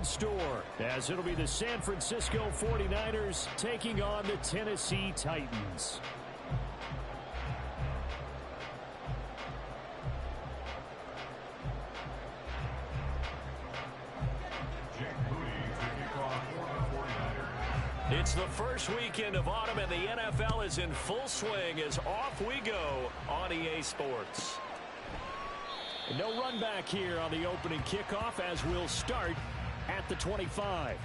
in store, as it'll be the San Francisco 49ers taking on the Tennessee Titans. It's the first weekend of autumn, and the NFL is in full swing as off we go on EA Sports. No run back here on the opening kickoff, as we'll start at the 25.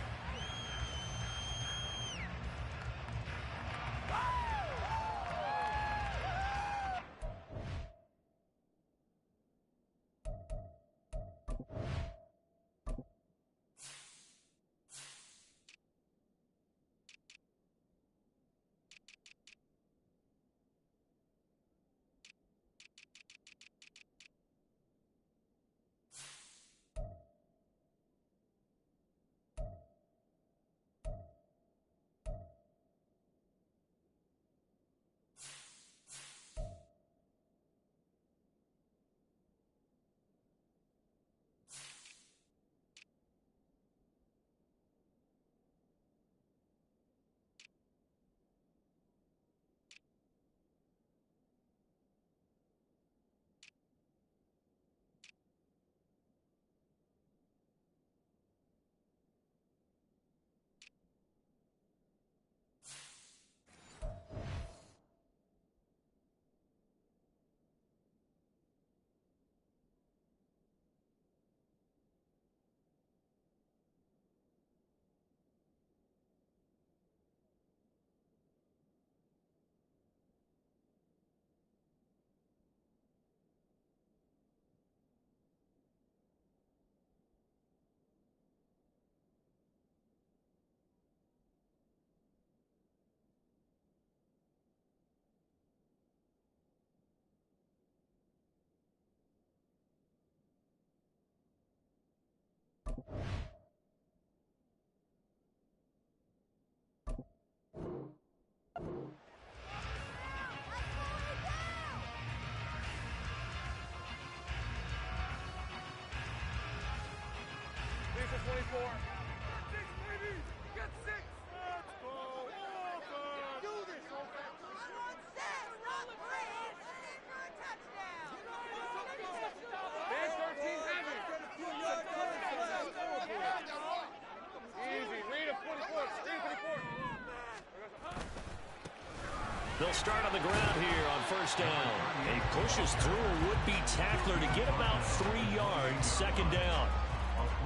They'll start on the ground here on first down. He pushes through a would-be tackler to get about 3 yards, second down.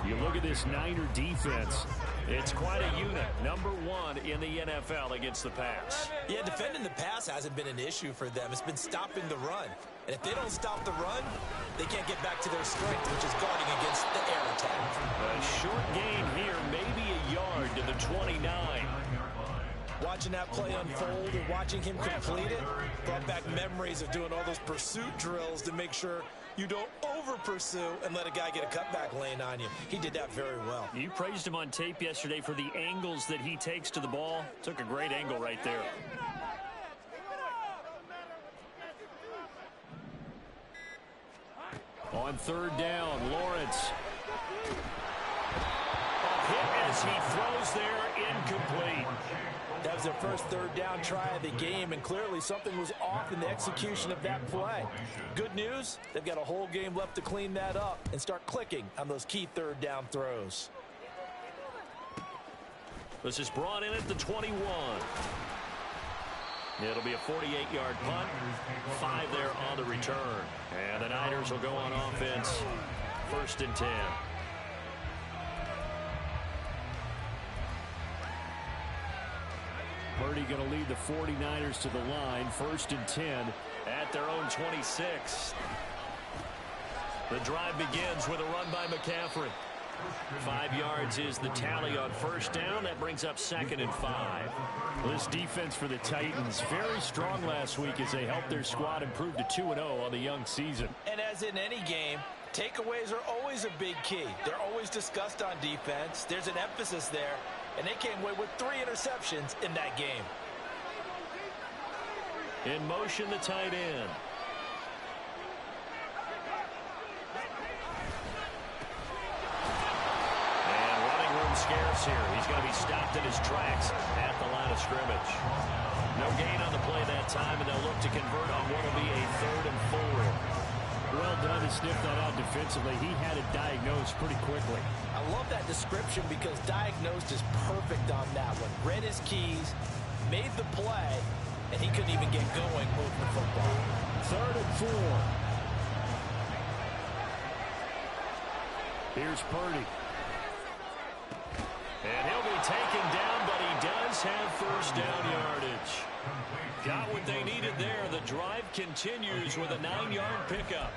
You look at this Niner defense. It's quite a unit. #1 in the NFL against the pass. Yeah, defending the pass hasn't been an issue for them. It's been stopping the run. And if they don't stop the run, they can't get back to their strength, which is guarding against the air attack. A short gain here, maybe a yard to the 29. Watching that play unfold and watching him complete it brought back memories of doing all those pursuit drills to make sure you don't over-pursue and let a guy get a cutback lane on you. He did that very well. You praised him on tape yesterday for the angles that he takes to the ball. Took a great angle right there. On third down, Lawrence. Hit as he throws there, incomplete. That was their first third down try of the game, and clearly something was off in the execution of that play. Good news, they've got a whole game left to clean that up and start clicking on those key third down throws. This is brought in at the 21. It'll be a 48-yard punt, 5 there on the return. And the Niners will go on offense, 1st and 10. Purdy going to lead the 49ers to the line, 1st and 10 at their own 26. The drive begins with a run by McCaffrey. 5 yards is the tally on first down. That brings up 2nd and 5. Well, this defense for the Titans, very strong last week as they helped their squad improve to 2-0 on the young season. And as in any game, takeaways are always a big key. They're always discussed on defense. There's an emphasis there. And they came away with 3 interceptions in that game. In motion, the tight end. And running Time scarce here. He's going to be stopped in his tracks at the line of scrimmage. No gain on the play that time, and they'll look to convert on what will be a 3rd and 4. Well done to sniff that out defensively. He had it diagnosed pretty quickly. I love that description because diagnosed is perfect on that one. Read his keys, made the play, and he couldn't even get going moving the football. 3rd and 4. Here's Purdy. And he'll be taken down, but he does have first down yardage. Got what they needed there. The drive continues with a 9-yard pickup.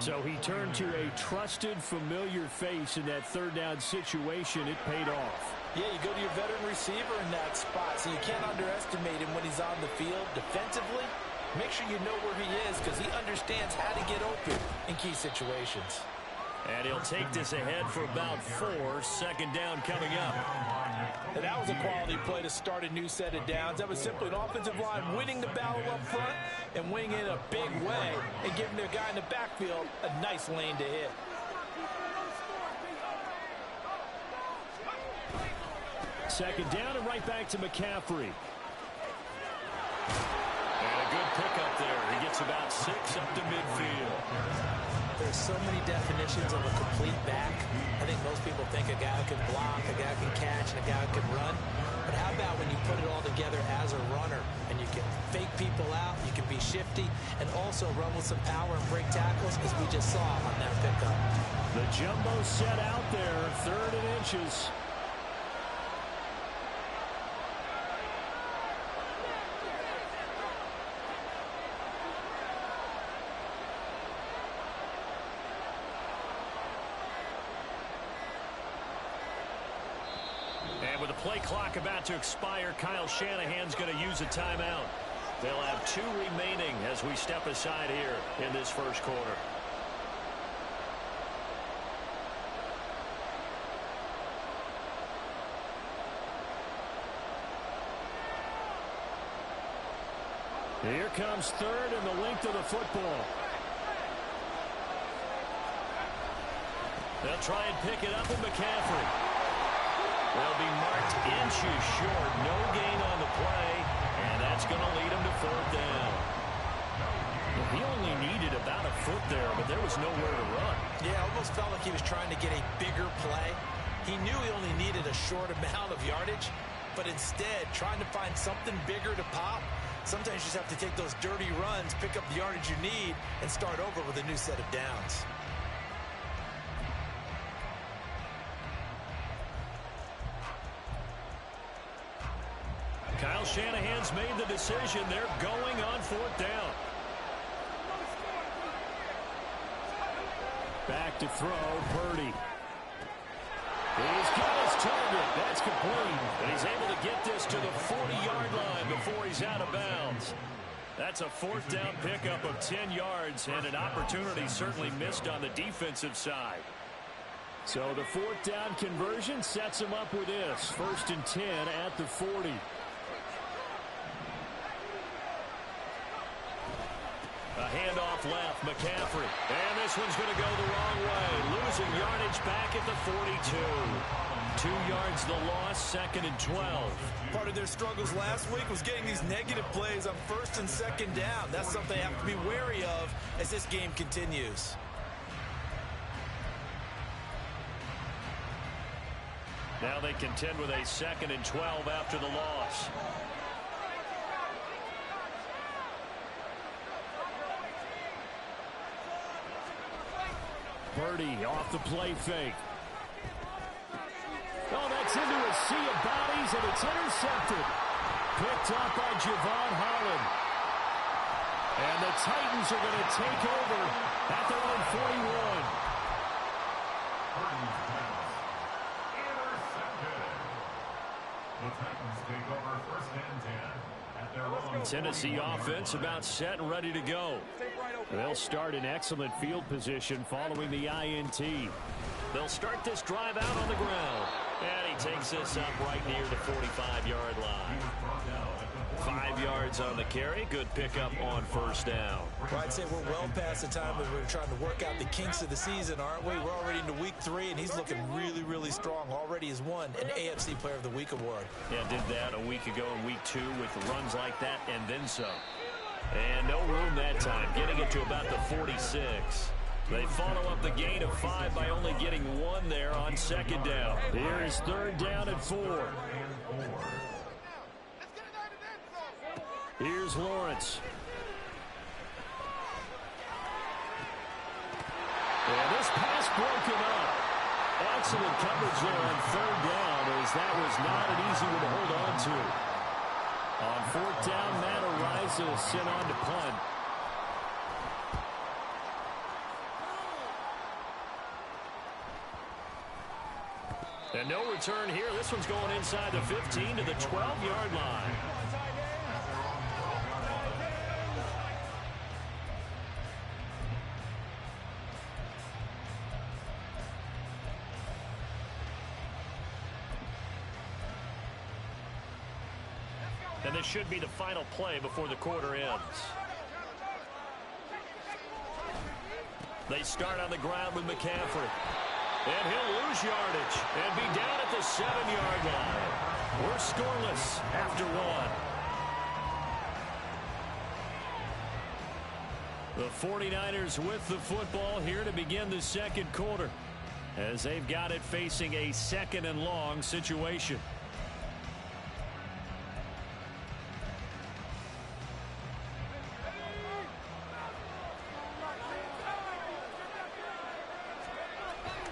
So he turned to a trusted, familiar face in that 3rd down situation. It paid off. Yeah, you go to your veteran receiver in that spot, so you can't underestimate him when he's on the field defensively. Make sure you know where he is because he understands how to get open in key situations. And he'll take this ahead for about 4. 2nd down coming up. And that was a quality play to start a new set of downs. That was simply an offensive line winning the battle up front and winning in a big way and giving their guy in the backfield a nice lane to hit. Second down and right back to McCaffrey. And a good pickup there. He gets about 6 up to midfield. There's so many definitions of a complete back. I think most people think a guy can block, a guy can catch, and a guy can run. But how about when you put it all together as a runner and you can fake people out, you can be shifty, and also run with some power and break tackles, as we just saw on that pickup. The jumbo set out there, 3rd and inches. With the play clock about to expire, Kyle Shanahan's going to use a timeout. They'll have 2 remaining as we step aside here in this first quarter. Here comes 3rd and the length of the football. They'll try and pick it up with McCaffrey. They'll be marked inches short. No gain on the play, and that's going to lead him to 4th down. Well, he only needed about a foot there, but there was nowhere to run. Yeah, almost felt like he was trying to get a bigger play. He knew he only needed a short amount of yardage, but instead, trying to find something bigger to pop, sometimes you just have to take those dirty runs, pick up the yardage you need, and start over with a new set of downs. Kyle Shanahan's made the decision. They're going on 4th down. Back to throw, Purdy. He's got his target. That's complete. And he's able to get this to the 40-yard line before he's out of bounds. That's a 4th down pickup of 10 yards and an opportunity certainly missed on the defensive side. So the 4th down conversion sets him up with this. 1st and 10 at the 40. A handoff left, McCaffrey. And this one's going to go the wrong way. Losing yardage back at the 42. 2 yards the loss, 2nd and 12. Part of their struggles last week was getting these negative plays on 1st and 2nd down. That's something they have to be wary of as this game continues. Now they contend with a 2nd and 12 after the loss. Purdy off the play fake. Oh, that's into a sea of bodies, and it's intercepted. Picked up by Javon Holland. And the Titans are going to take over at their own 41. The Titans take over 1st and 10 at their own. Tennessee offense about set and ready to go. They'll start in excellent field position following the INT. They'll start this drive out on the ground. And he takes this up right near the 45-yard line. 5 yards on the carry. Good pickup on first down. Well, I'd say we're well past the time that we're trying to work out the kinks of the season, aren't we? We're already into week 3, and he's looking really, really strong. Already has won an AFC Player of the Week award. Yeah, did that a week ago in week 2 with runs like that and then some. And no room that time, getting it to about the 46. They follow up the gain of 5 by only getting 1 there on second down. Here is third down and 4. Here's Lawrence. And this pass broken up. Excellent coverage there on third down, as that was not an easy one to hold on to. On fourth down, Matt Araiza is sent on to punt. And no return here. This one's going inside the 15 to the 12-yard line. And this should be the final play before the quarter ends. They start on the ground with McCaffrey. And he'll lose yardage and be down at the 7-yard line. We're scoreless after 1. The 49ers with the football here to begin the second quarter, as they've got it facing a second and long situation.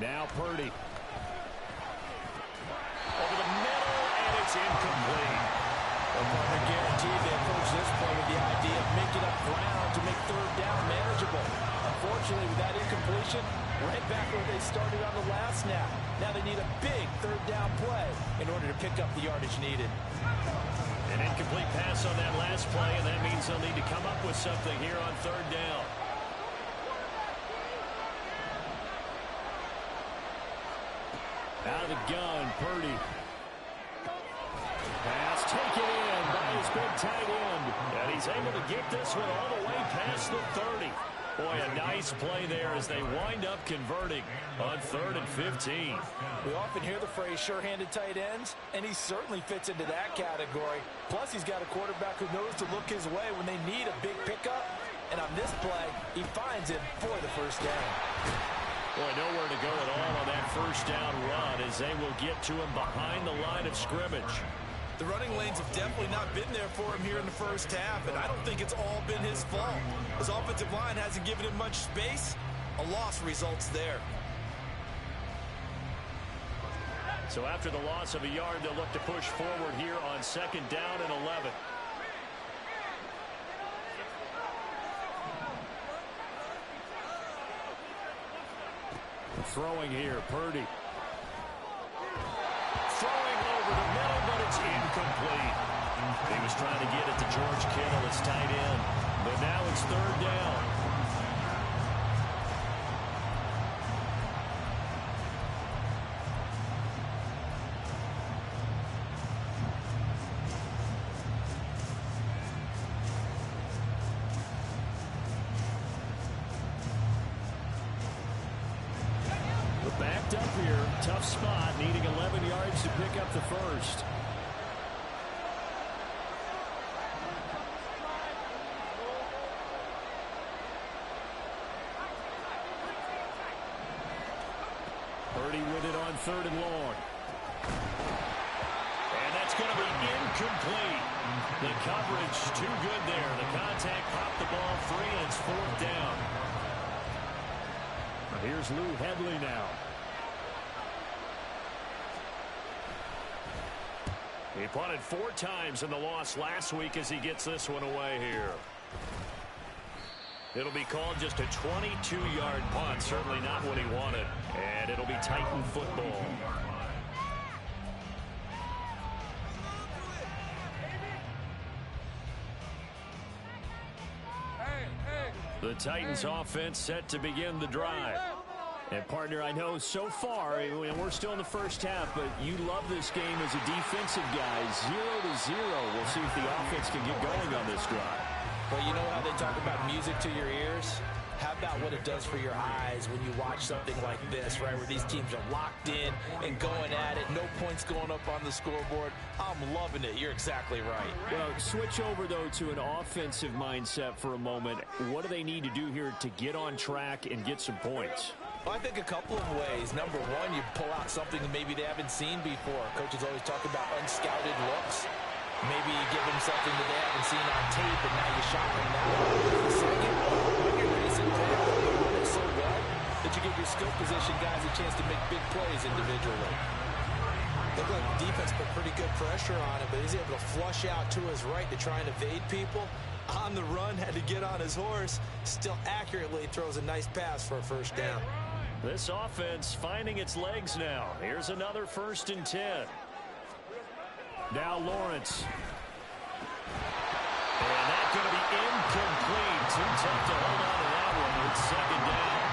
Now Purdy. Over the middle, and it's incomplete. Well, partner, guaranteed they approach this point with the idea of making up ground to make third down manageable. Unfortunately, with that incompletion, right back where they started on the last snap. Now they need a big third down play in order to pick up the yardage needed. An incomplete pass on that last play, and that means they'll need to come up with something here on third down. Out of the gun, Purdy. Pass taken in by his big tight end. And he's able to get this one all the way past the 30. Boy, a nice play there as they wind up converting on 3rd and 15. We often hear the phrase sure-handed tight ends, and he certainly fits into that category. Plus, he's got a quarterback who knows to look his way when they need a big pickup. And on this play, he finds it for the first down. Boy, nowhere to go at all on that first down run as they will get to him behind the line of scrimmage. The running lanes have definitely not been there for him here in the first half, and I don't think it's all been his fault. His offensive line hasn't given him much space. A loss results there. So after the loss of a yard, they'll look to push forward here on second down and 11. Throwing here, Purdy. Throwing over the middle, but it's incomplete. He was trying to get it to George Kittle, his tight end. But now it's third down. Backed up here. Tough spot, needing 11 yards to pick up the first. Purdy with it on 3rd and long. And that's going to be incomplete. The coverage too good there. The contact popped the ball free, and it's 4th down. Here's Lou Hedley now. He punted 4 times in the loss last week as he gets this one away here. It'll be called just a 22-yard punt. Certainly not what he wanted. And it'll be Titan football. The Titans offense set to begin the drive. And, partner, I know so far, and we're still in the first half, but you love this game as a defensive guy. 0-0. We'll see if the offense can get going on this drive. Well, you know how they talk about music to your ears? How about what it does for your eyes when you watch something like this, right, where these teams are locked in and going at it, no points going up on the scoreboard? I'm loving it. You're exactly right. Well, switch over, though, to an offensive mindset for a moment. What do they need to do here to get on track and get some points? Well, I think a couple of ways. Number one, you pull out something that maybe they haven't seen before. Coaches always talk about unscouted looks. Maybe you give them something that they haven't seen on tape, and now you shock them now. The second, when you're racing pass, you run it so well that you give your skill position guys a chance to make big plays individually. Looked like the defense put pretty good pressure on him, but he's able to flush out to his right to try and evade people. On the run, had to get on his horse. Still accurately throws a nice pass for a first down. This offense finding its legs now. Here's another 1st and 10. Now Lawrence. And that's going to be incomplete. Too tough to hold on to that one. It's 2nd down.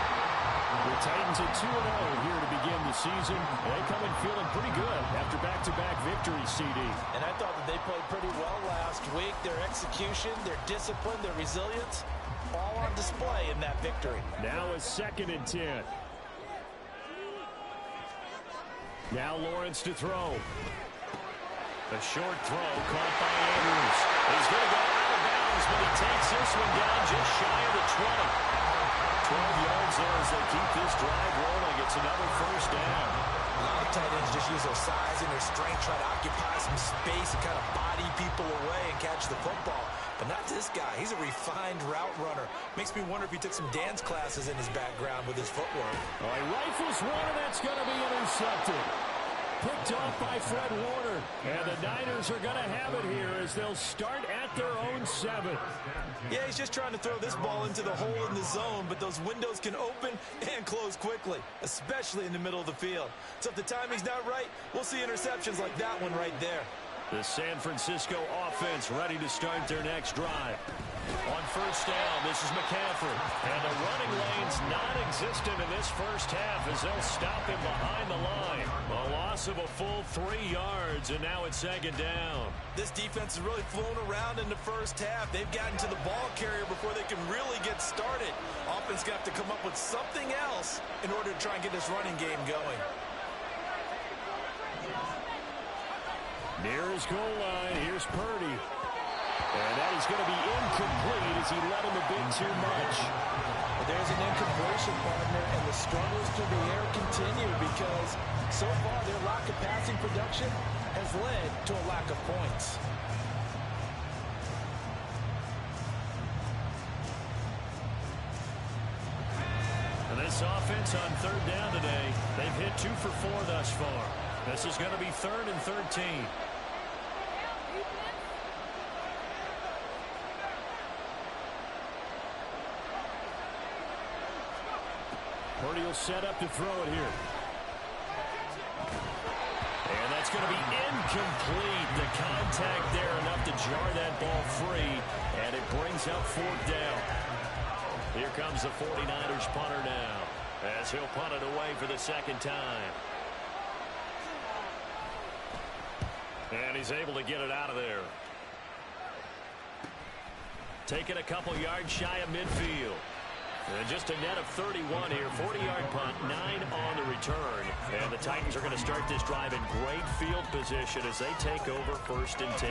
The Titans at 2-0 here to begin the season. They come in feeling pretty good after back-to-back victories, CD. And I thought that they played pretty well last week. Their execution, their discipline, their resilience, all on display in that victory. Now a 2nd and 10. Now Lawrence to throw. A short throw caught by Andrews. He's going to go out of bounds, but he takes this one down just shy of the 20. 12 yards there as they keep this drive rolling. It's another 1st down. A lot of tight ends just use their size and their strength, try to occupy some space and kind of body people away and catch the football. But not this guy. He's a refined route runner. Makes me wonder if he took some dance classes in his background with his footwork. All right, rifles one, and that's going to be intercepted. Picked off by Fred Warner. And the Niners are going to have it here as they'll start at their own 7. Yeah, he's just trying to throw this ball into the hole in the zone, but those windows can open and close quickly, especially in the middle of the field. So if the timing's not right, we'll see interceptions like that one right there. The San Francisco offense ready to start their next drive. On 1st down, this is McCaffrey. And the running lane's non-existent in this first half as they'll stop him behind the line. A loss of a full 3 yards, and now it's 2nd down. This defense has really flown around in the first half. They've gotten to the ball carrier before they can really get started. Offense got to come up with something else in order to try and get this running game going. Near his goal line, here's Purdy. And that is going to be incomplete as he let him a bit too much. But there's an incompletion, partner, and the struggles through the air continue because so far their lack of passing production has led to a lack of points. And this offense on 3rd down today, they've hit 2 for 4 thus far. This is going to be 3rd and 13. Purdy will set up to throw it here. And that's going to be incomplete. The contact there enough to jar that ball free, and it brings up 4th down. Here comes the 49ers punter now as he'll punt it away for the 2nd time. And he's able to get it out of there. Taking a couple yards shy of midfield. And just a net of 31 here. 40-yard punt, 9 on the return. And the Titans are going to start this drive in great field position as they take over 1st and 10.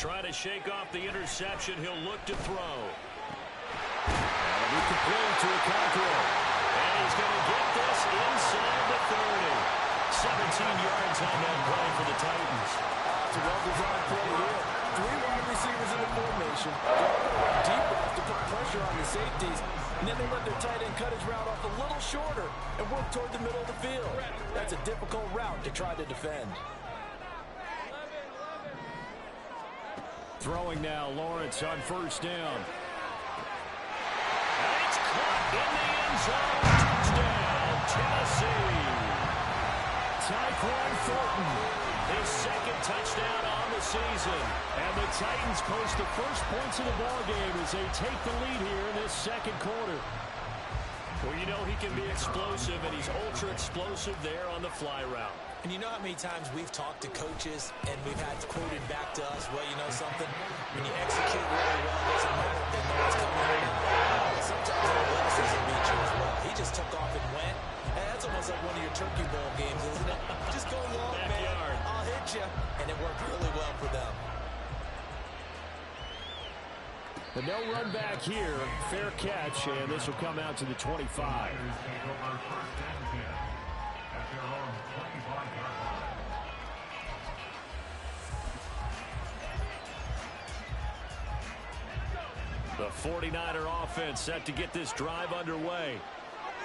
Trying to shake off the interception. He'll look to throw. That'll be complete to Okonkwo. And he's going to get this inside the 30. 17 yards on that play for the Titans. It's a well-designed play here. 3 wide receivers in the formation. Deep routes to put pressure on the safeties. And then they let their tight end cut his route off a little shorter and work toward the middle of the field. That's a difficult route to try to defend. Throwing now, Lawrence on 1st down. In the end zone. Touchdown, Tennessee. Tyquan Thornton. His second touchdown on the season. And the Titans post the first points of the ballgame as they take the lead here in this second quarter. Well, you know he can be explosive, and he's ultra-explosive there on the fly route. And you know how many times we've talked to coaches and we've had quoted back to us, well, you know something? When you execute really well, it doesn't matter if they know what's coming or not. Sometimes everybody else doesn't beat you as well. He just took off and went. And that's almost like one of your Turkey Bowl games, isn't it? Just go long, man. I'll hit you. And it worked really well for them. But no run back here. Fair catch, and this will come out to the 25. The 49er offense set to get this drive underway.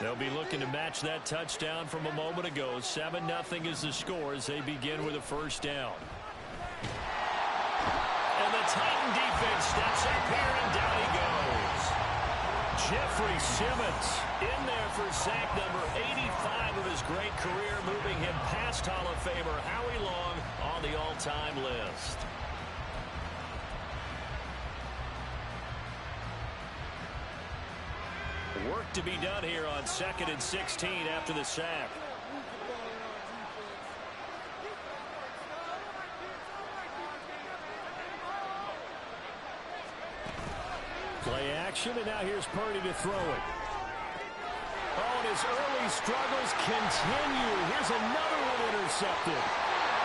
They'll be looking to match that touchdown from a moment ago. 7-0 is the score as they begin with a first down. And the Titan defense steps up here, and down he goes. Jeffrey Simmons in there for sack number 85 of his great career, moving him past Hall of Famer Howie Long on the all-time list. Work to be done here on 2nd and 16 after the sack. Play action, and now here's Purdy to throw it. Oh, and his early struggles continue. Here's another one intercepted.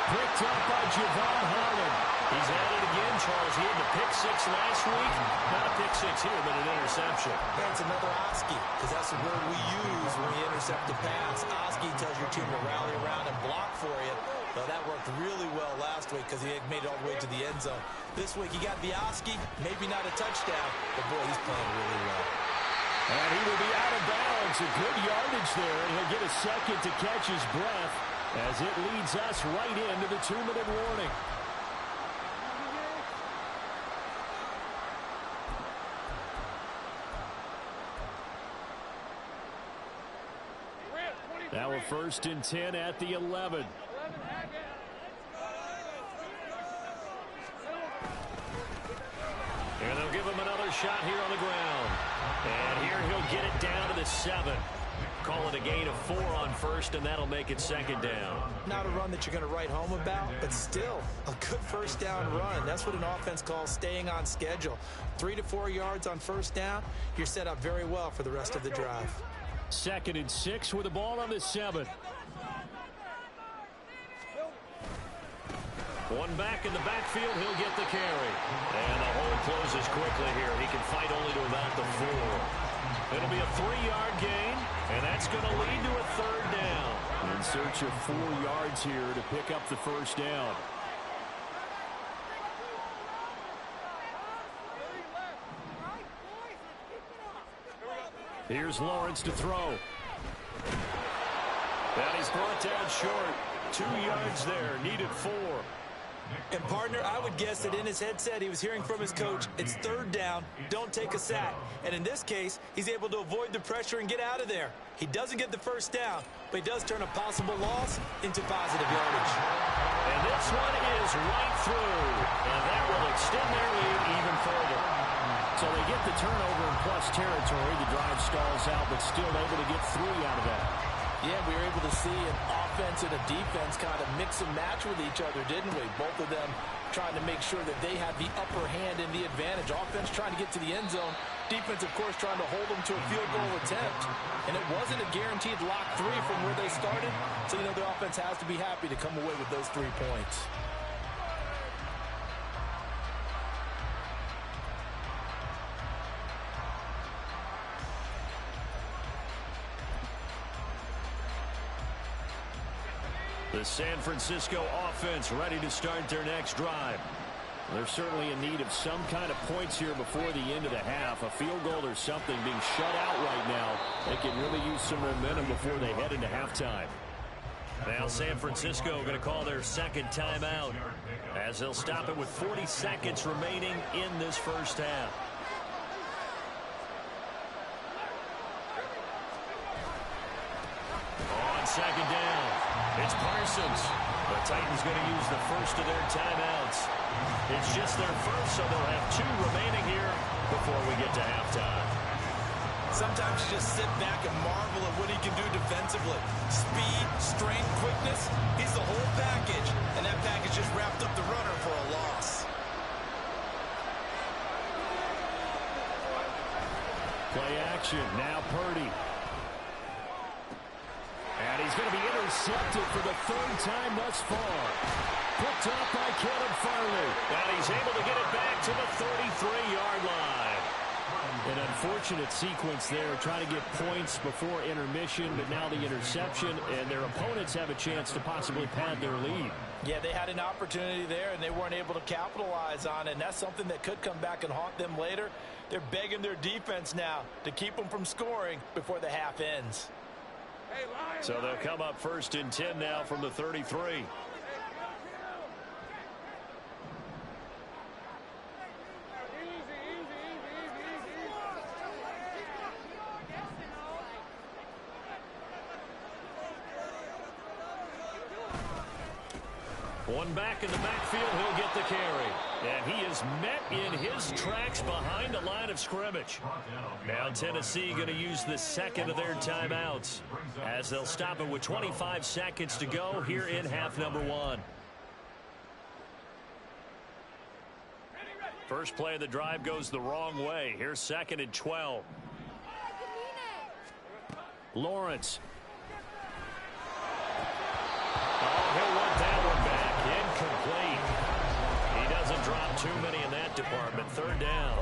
Picked up by Javon Holland. He's at it again, Charles. He had the pick six last week. Not a pick six here, but an interception. That's another Oski, because that's the word we use when we intercept the pass. Oski tells your team to rally around and block for you. Well, that worked really well last week because he had made it all the way to the end zone. This week he got the Oski, maybe not a touchdown, but boy, he's playing really well. And he will be out of bounds. A good yardage there, and he'll get a second to catch his breath as it leads us right into the 2-minute warning. Now a 1st and 10 at the 11. And they'll give him another shot here on the ground. And here he'll get it down to the 7. Call it a gain of 4 on 1st, and that'll make it 2nd down. Not a run that you're going to write home about, but still a good first down run. That's what an offense calls staying on schedule. 3 to 4 yards on first down, you're set up very well for the rest of the drive. 2nd and 6 with the ball on the 7. One back in the backfield, he'll get the carry. And the hole closes quickly here. He can fight only to about the 4. It'll be a 3-yard gain, and that's going to lead to a 3rd down. In search of 4 yards here to pick up the first down. Here's Lawrence to throw. And he's brought down short. 2 yards there, needed 4. And, partner, I would guess that in his headset he was hearing from his coach, it's 3rd down, don't take a sack. And in this case, he's able to avoid the pressure and get out of there. He doesn't get the first down, but he does turn a possible loss into positive yardage. And this one is right through. And that will extend their lead even further. So they get the turnover in plus territory. The drive stalls out, but still able to get 3 out of that. Yeah, we were able to see an offense and a defense kind of mix and match with each other, didn't we? Both of them trying to make sure that they had the upper hand and the advantage. Offense trying to get to the end zone. Defense, of course, trying to hold them to a field goal attempt. And it wasn't a guaranteed lock 3 from where they started. So, you know, the offense has to be happy to come away with those 3 points. The San Francisco offense ready to start their next drive. They're certainly in need of some kind of points here before the end of the half. A field goal or something being shut out right now. They can really use some momentum before they head into halftime. Now San Francisco going to call their 2nd timeout as they'll stop it with 40 seconds remaining in this first half. On second down, it's Parsons. The Titans going to use the first of their timeouts. It's just their first, so they'll have 2 remaining here before we get to halftime. Sometimes you just sit back and marvel at what he can do defensively. Speed, strength, quickness, he's the whole package. And that package just wrapped up the runner for a loss. Play action, now Purdy. And he's going to be intercepted for the 3rd time thus far. Picked up by Caleb Farley. And he's able to get it back to the 33-yard line. An unfortunate sequence there, trying to get points before intermission, but now the interception, and their opponents have a chance to possibly pad their lead. Yeah, they had an opportunity there, and they weren't able to capitalize on it, and that's something that could come back and haunt them later. They're begging their defense now to keep them from scoring before the half ends. So they'll come up 1st and 10 now from the 33. One back in the backfield, he'll get the carry. And he is met in his tracks behind the line of scrimmage. Now Tennessee going to use the 2nd of their timeouts as they'll stop it with 25 seconds to go here in half number 1. First play of the drive goes the wrong way. Here's 2nd and 12. Lawrence. Oh, he'll want that one back. Incomplete. He doesn't drop too many in that department. 3rd down.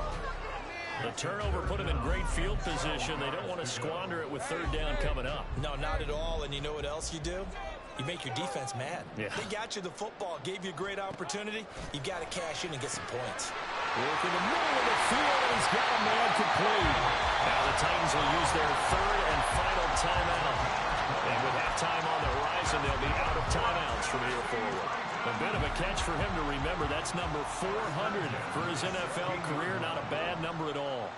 The turnover put him in great field position. They don't want to squander it with 3rd down coming up. No, not at all. And you know what else you do? You make your defense mad. Yeah. They got you the football, gave you a great opportunity. You got to cash in and get some points. Work in the middle of the field, and he's got a man complete. Now the Titans will use their 3rd and final timeout. And with halftime on the horizon, they'll be out of timeouts from here forward. A bit of a catch for him to remember. That's number 400 for his NFL career. Not a bad number at all.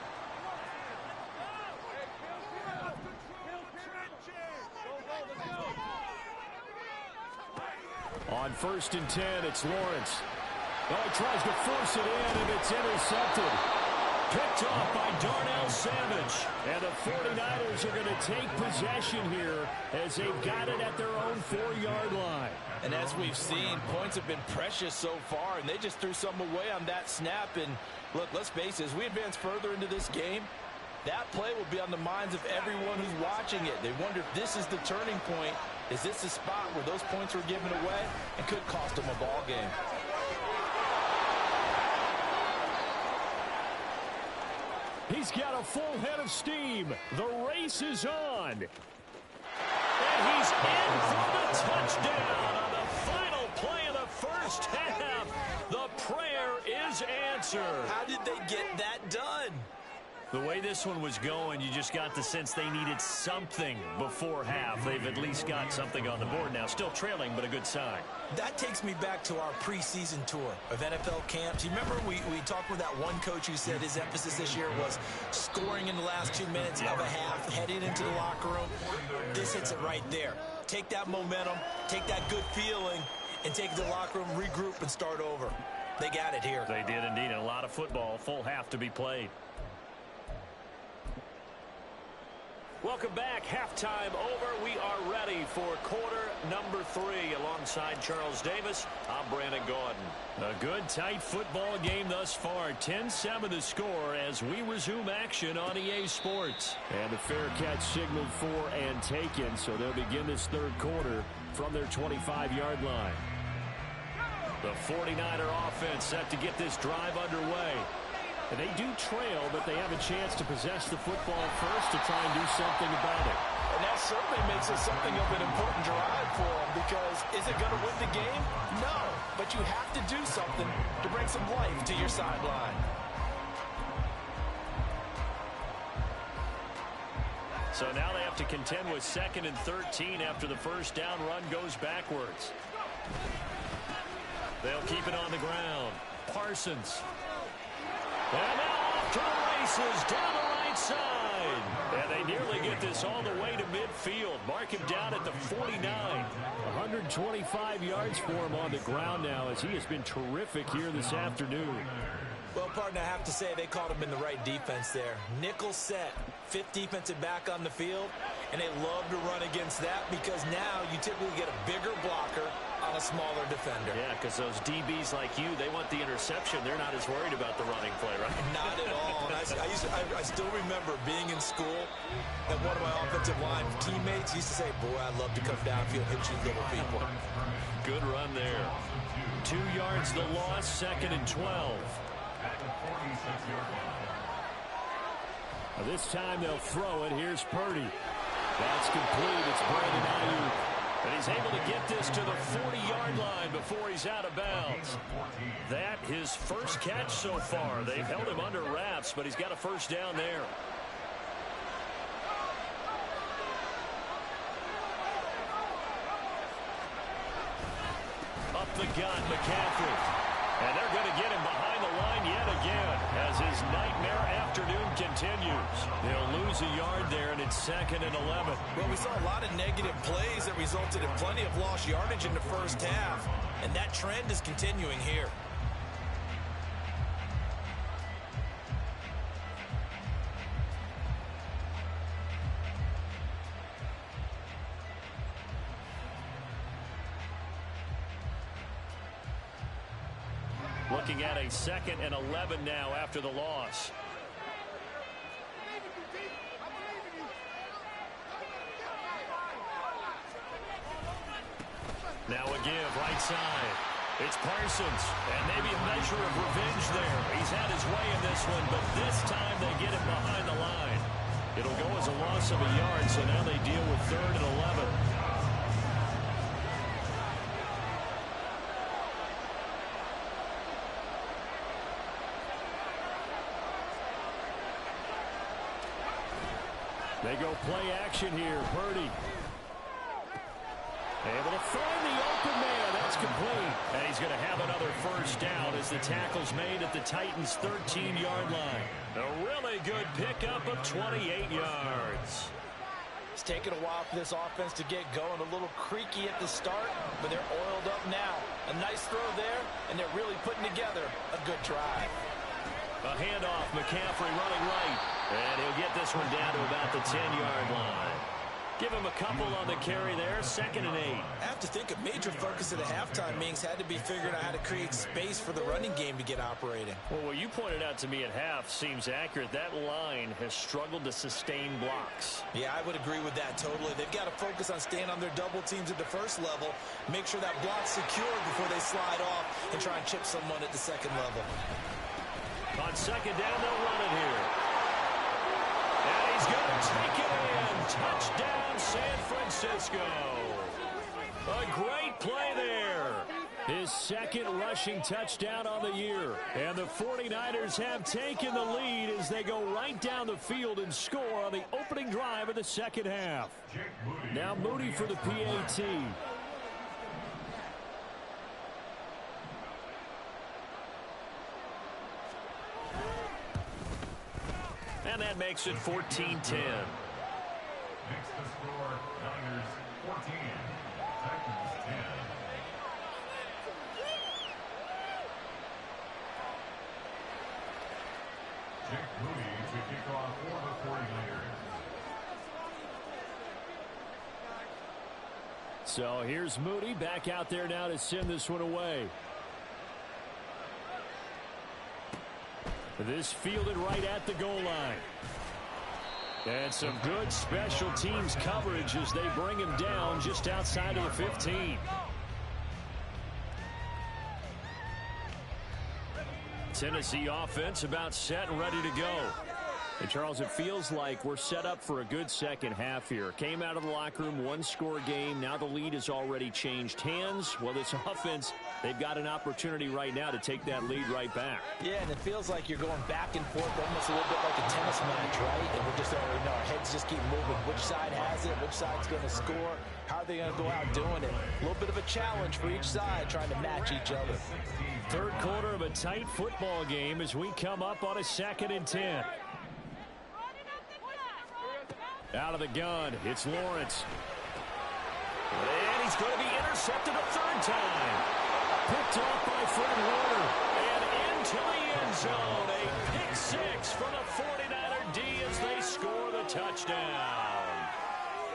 On 1st and 10, it's Lawrence. Oh, he tries to force it in, and it's intercepted. Picked off by Darnell Savage. And the 49ers are going to take possession here as they've got it at their own 4-yard line. And as we've seen, points have been precious so far, and they just threw some away on that snap. And look, let's face it, as we advance further into this game, that play will be on the minds of everyone who's watching it. They wonder if this is the turning point. Is this the spot where those points were given away and could cost them a ball game? He's got a full head of steam. The race is on. And he's in for the touchdown on the final play of the first half. The prayer is answered. How did they get that done? The way this one was going, you just got the sense they needed something before half. They've at least got something on the board now. Still trailing, but a good sign. That takes me back to our preseason tour of NFL camps. You remember we talked with that one coach who said his emphasis this year was scoring in the last 2 minutes of a half, heading into the locker room. This hits it right there. Take that momentum, take that good feeling, and take it to the locker room, regroup, and start over. They got it here. They did indeed. A lot of football, full half to be played. Welcome back. Halftime over. We are ready for quarter number 3. Alongside Charles Davis, I'm Brandon Gaudin. A good, tight football game thus far. 10-7 to score as we resume action on EA Sports. And the fair catch signaled for and taken, so they'll begin this 3rd quarter from their 25-yard line. The 49er offense set to get this drive underway. And they do trail, but they have a chance to possess the football first to try and do something about it. And that certainly makes it something of an important drive for them, because is it going to win the game? No, but you have to do something to bring some life to your sideline. So now they have to contend with 2nd and 13 after the first down run goes backwards. They'll keep it on the ground. Parsons. And now off to the races down the right right side. And they nearly get this all the way to midfield. Mark him down at the 49. 125 yards for him on the ground now as he has been terrific here this afternoon. Well, partner, I have to say they caught him in the right defense there. Nickel set, fifth defensive back on the field, and they love to run against that because now you typically get a bigger blocker on a smaller defender. Yeah, because those DBs like you, they want the interception. They're not as worried about the running play, right? Not at all. And I still remember being in school, and one of my offensive line teammates used to say, boy, I'd love to come downfield and hit you little people. Good run there. 2 yards the loss, 2nd and 12. This time they'll throw it. Here's Purdy. That's complete. It's Brandon Ayuk. And he's able to get this to the 40-yard line before he's out of bounds. That his first catch so far. They've held him under wraps, but he's got a first down there. Up the gut, McCaffrey. And they're going to get him behind the line yet again as his nightmare afternoon continues. They'll lose a yard there, and it's 2nd and 11. Well, we saw a lot of negative plays that resulted in plenty of lost yardage in the first half, and that trend is continuing here. Looking at a 2nd and 11 now after the loss. Now a give, right side. It's Parsons, and maybe a measure of revenge there. He's had his way in this one, but this time they get him behind the line. It'll go as a loss of a yard, so now they deal with 3rd and 11. They go play action here. Purdy. Able to find the open man. That's complete. And he's going to have another first down as the tackle's made at the Titans' 13-yard line. A really good pickup of 28 yards. It's taken a while for this offense to get going. A little creaky at the start, but they're oiled up now. A nice throw there, and they're really putting together a good drive. A handoff, McCaffrey running right. And he'll get this one down to about the 10-yard line. Give him a couple on the carry there, 2nd and 8. I have to think a major focus of the halftime meetings had to be figuring out how to create space for the running game to get operating. Well, what you pointed out to me at half seems accurate. That line has struggled to sustain blocks. Yeah, I would agree with that totally. They've got to focus on staying on their double teams at the first level, make sure that block's secured before they slide off and try and chip someone at the second level. On 2nd down, they'll run it here. And he's going to take it in. Touchdown, San Francisco. A great play there. His 2nd rushing touchdown on the year. And the 49ers have taken the lead as they go right down the field and score on the opening drive of the second half. Now Moody for the PAT. And that makes it 14-10. Next to score, Niners 14, Titans 10. Jake Moody to kick off for the 49ers. So here's Moody back out there now to send this one away. This fielded right at the goal line. And some good special teams coverage as they bring him down just outside of the 15. Tennessee offense about set and ready to go. And Charles, it feels like we're set up for a good second half here. Came out of the locker room, one-score game. Now the lead has already changed hands. Well, this offense, they've got an opportunity right now to take that lead right back. Yeah, and it feels like you're going back and forth almost a little bit like a tennis match, right? And we're just already know our heads just keep moving. Which side has it? Which side's going to score? How are they going to go out doing it? A little bit of a challenge for each side trying to match each other. Third quarter of a tight football game as we come up on a 2nd and 10. Out of the gun, it's Lawrence. And he's going to be intercepted a third time. Picked off by Fred Warner. And into the end zone. A pick six for the 49er D as they score the touchdown.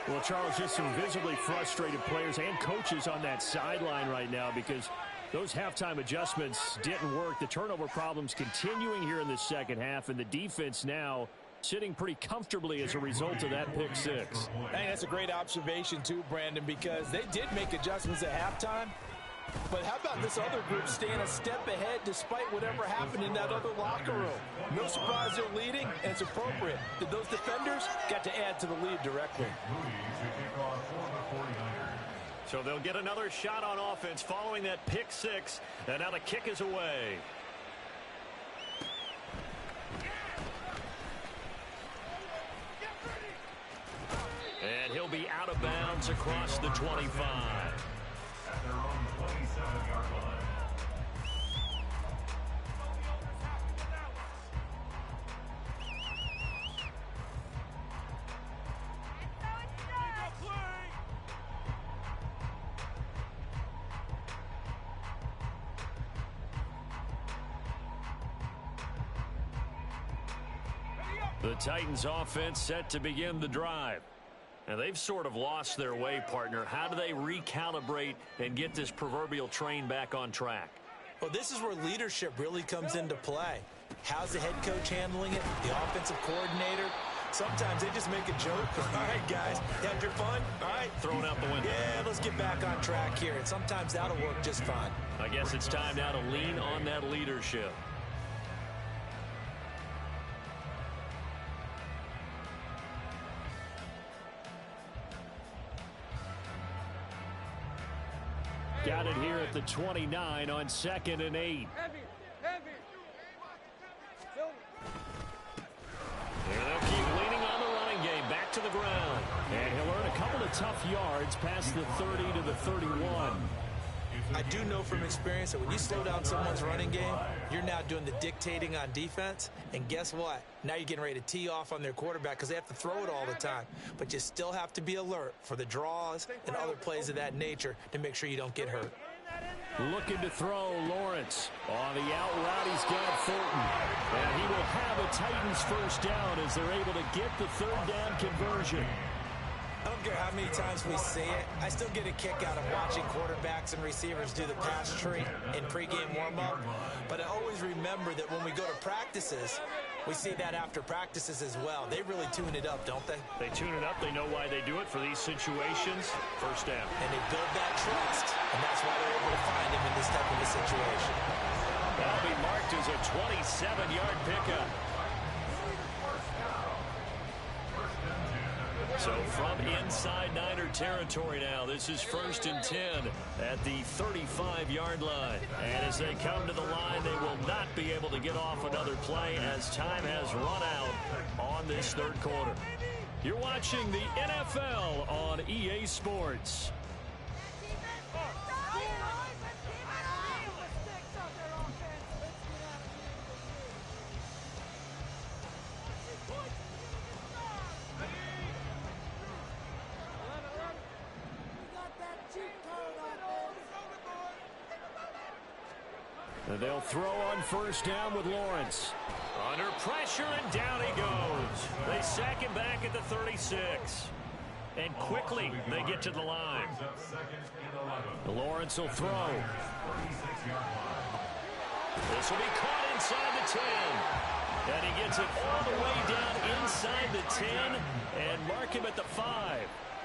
Well, Charles, just some visibly frustrated players and coaches on that sideline right now because those halftime adjustments didn't work. The turnover problems continuing here in the second half, and the defense now sitting pretty comfortably as a result of that pick six. I think that's a great observation too, Brandon, because they did make adjustments at halftime. But how about this other group staying a step ahead despite whatever happened in that other locker room? No surprise they're leading, and it's appropriate that those defenders got to add to the lead directly. So they'll get another shot on offense following that pick six, and now the kick is away. And he'll be out of bounds across the 25. At their own 27-yard line. The Titans offense set to begin the drive. And they've sort of lost their way, partner. How do they recalibrate and get this proverbial train back on track? Well, this is where leadership really comes into play. How's the head coach handling it? The offensive coordinator? Sometimes they just make a joke. All right, guys, had your fun? All right. Thrown out the window. Yeah, let's get back on track here. And sometimes that'll work just fine. I guess it's time now to lean on that leadership. Got it here at the 29 on 2nd and 8. And they'll keep leaning on the running game. Back to the ground. And he'll earn a couple of tough yards past the 30 to the 31. I do know from experience that when you slow down someone's running game, you're now doing the dictating on defense. And guess what? Now you're getting ready to tee off on their quarterback because they have to throw it all the time. But you still have to be alert for the draws and other plays of that nature to make sure you don't get hurt. Looking to throw, Lawrence. On the out route, he's got Thornton. And he will have a Titans first down as they're able to get the third down conversion. I don't care how many times we see it. I still get a kick out of watching quarterbacks and receivers do the pass tree in pregame warm-up. But I always remember that when we go to practices, we see that after practices as well. They really tune it up, don't they? They tune it up. They know why they do it for these situations. First down. And they build that trust, and that's why they're able to find him in this type of a situation. That'll be marked as a 27-yard pickup. So from inside Niner territory now, this is 1st and 10 at the 35-yard line. And as they come to the line, they will not be able to get off another play as time has run out on this third quarter. You're watching the NFL on EA Sports. They'll throw on first down with Lawrence. Under pressure, and down he goes. They sack him back at the 36. And quickly, they get to the line. Lawrence will throw. This will be caught inside the 10. And he gets it all the way down inside the 10 and mark him at the 5.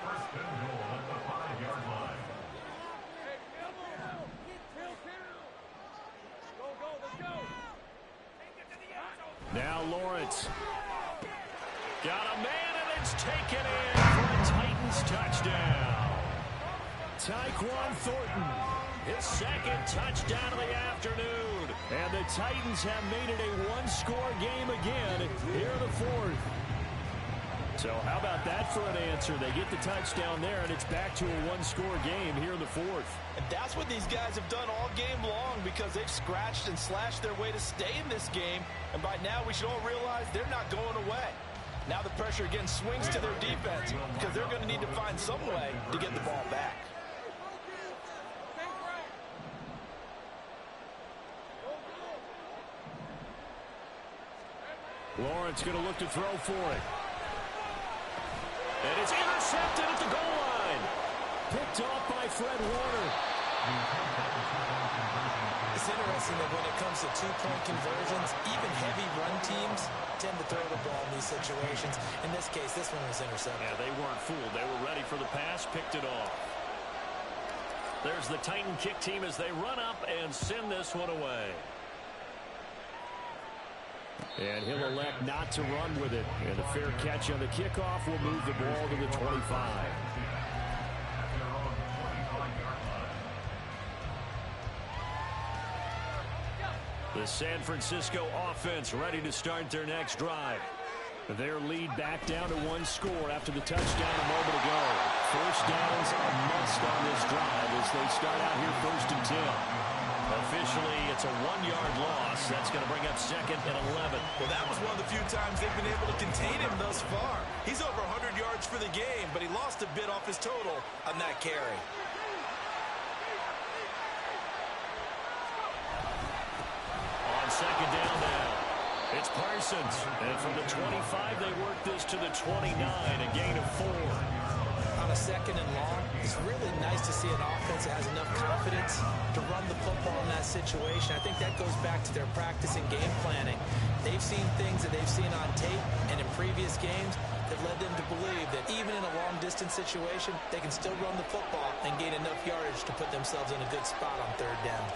First and goal at the 5-yard line. Now Lawrence. Got a man, and it's taken in for a Titans touchdown. Tyquan Thornton. His second touchdown of the afternoon. And the Titans have made it a one-score game again here in the fourth. So how about that for an answer? They get the touchdown there, and it's back to a one-score game here in the fourth. And that's what these guys have done all game long because they've scratched and slashed their way to stay in this game. And by now, we should all realize they're not going away. Now the pressure again swings to their defense because they're going to need to find some way to get the ball back. Lawrence going to look to throw for it. And it's intercepted at the goal line. Picked off by Fred Warner. It's interesting that when it comes to two-point conversions, even heavy run teams tend to throw the ball in these situations. In this case, this one was intercepted. Yeah, they weren't fooled. They were ready for the pass, picked it off. There's the Titan kick team as they run up and send this one away. And he'll elect not to run with it. And a fair catch on the kickoff will move the ball to the 25. The San Francisco offense ready to start their next drive. Their lead back down to one score after the touchdown a moment ago. First downs a must on this drive as they start out here 1st and 10. Officially, it's a 1-yard loss. That's going to bring up 2nd and 11. Well, that was one of the few times they've been able to contain him thus far. He's over 100 yards for the game, but he lost a bit off his total on that carry. On 2nd down now, it's Parsons. And from the 25, they work this to the 29, a gain of 4. On a 2nd and long, it's really nice to see an offense that has enough confidence to run the football in that situation. I think that goes back to their practice and game planning. They've seen things that they've seen on tape and in previous games that led them to believe that even in a long-distance situation, they can still run the football and gain enough yardage to put themselves in a good spot on 3rd down.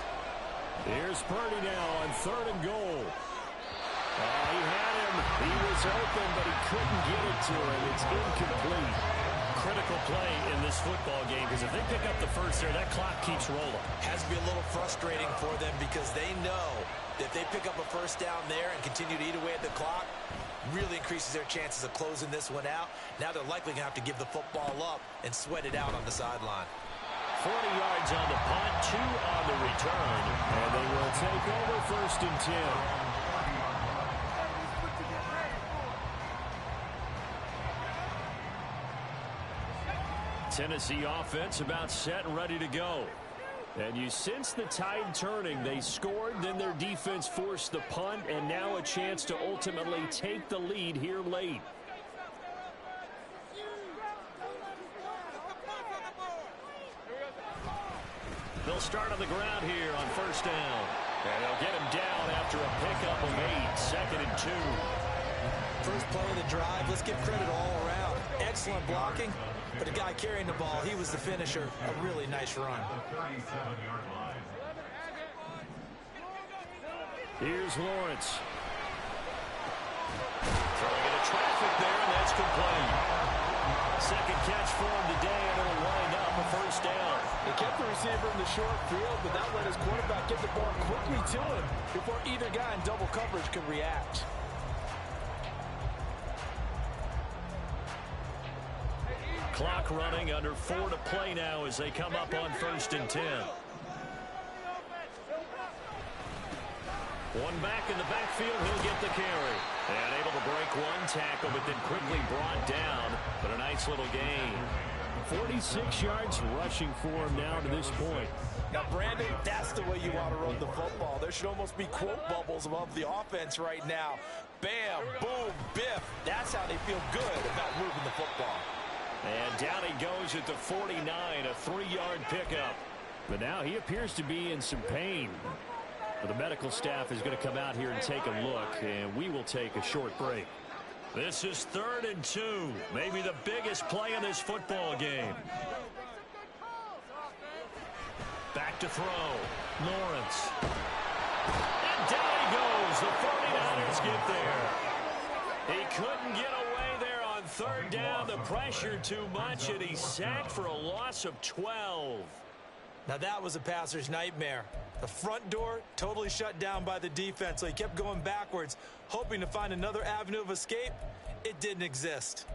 Here's Purdy now on 3rd and goal. He had him. He was open, but he couldn't get it to him. It's incomplete. Critical play in this football game because if they pick up the first there, that clock keeps rolling. Has to be a little frustrating for them because they know that if they pick up a first down there and continue to eat away at the clock, really increases their chances of closing this one out. Now they're likely going to have to give the football up and sweat it out on the sideline. 40 yards on the punt, 2 on the return. And they will take over 1st and 10. Tennessee offense about set and ready to go. And you sense the tide turning. They scored, then their defense forced the punt, and now a chance to ultimately take the lead here late. They'll start on the ground here on 1st down. And they'll get him down after a pickup of 8, 2nd and 2. First play of the drive, let's give credit all around. Excellent blocking, but the guy carrying the ball, he was the finisher. A really nice run. Here's Lawrence. Throwing into traffic there, and that's complete. 2nd catch for him today, and it'll wind up a 1st down. They kept the receiver in the short field, but that let his quarterback get the ball quickly to him before either guy in double coverage could react. Clock running, under 4 to play now as they come up on 1st and 10. One back in the backfield, he'll get the carry. And able to break one tackle, but then quickly brought down. But a nice little gain. 46 yards rushing for him now to this point. Now, Brandon, that's the way you want to run the football. There should almost be quote bubbles above the offense right now. Bam, boom, biff. That's how they feel good about moving the football. And down he goes at the 49, a 3-yard pickup. But now he appears to be in some pain. The medical staff is going to come out here and take a look, and we will take a short break. This is 3rd and 2, maybe the biggest play in this football game. Back to throw, Lawrence. And down he goes. The 49ers get there. He couldn't get away there on 3rd down. The pressure too much, and he's sacked for a loss of 12. Now that was a passer's nightmare. The front door totally shut down by the defense, so he kept going backwards, hoping to find another avenue of escape. It didn't exist.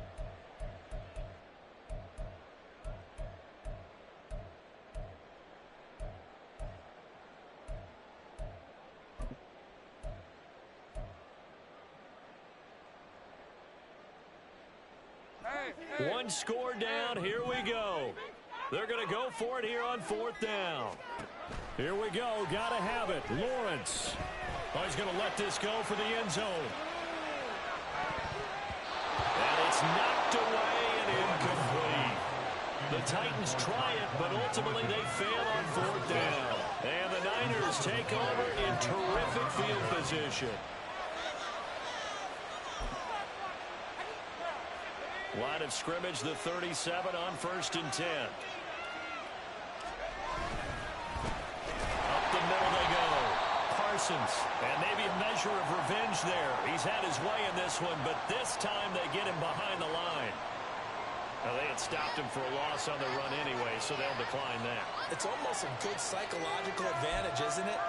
One score down. Here we go. They're going to go for it here on 4th down. Here we go. Got to have it. Lawrence. Oh, he's going to let this go for the end zone. And it's knocked away and incomplete. The Titans try it, but ultimately they fail on 4th down. And the Niners take over in terrific field position. Line of scrimmage, the 37 on 1st and 10. Up the middle they go. Parsons, and maybe a measure of revenge there. He's had his way in this one, but this time they get him behind the line. Now, they had stopped him for a loss on the run anyway, so they'll decline that. It's almost a good psychological advantage, isn't it?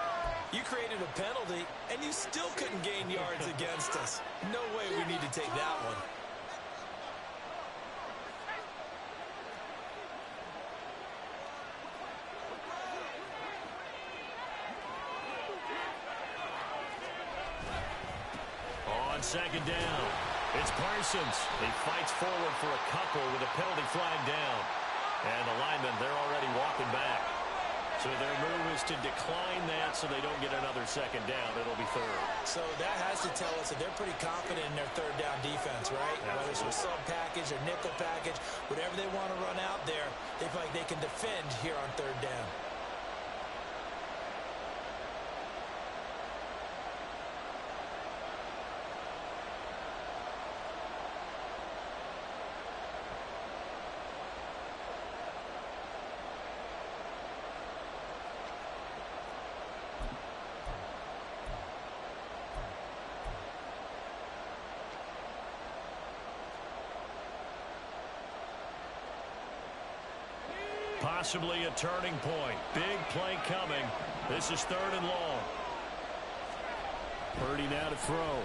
You created a penalty, and you still couldn't gain yards against us. No way we need to take that one. On 2nd down, it's Parsons. He fights forward for a couple with a penalty flag down. And the linemen, they're already walking back. So their move is to decline that so they don't get another 2nd down. It'll be 3rd. So that has to tell us that they're pretty confident in their 3rd down defense, right? Absolutely. Whether it's a sub package or nickel package, whatever they want to run out there, they feel like they can defend here on 3rd down. Possibly a turning point. Big play coming. This is 3rd and long. Purdy now to throw.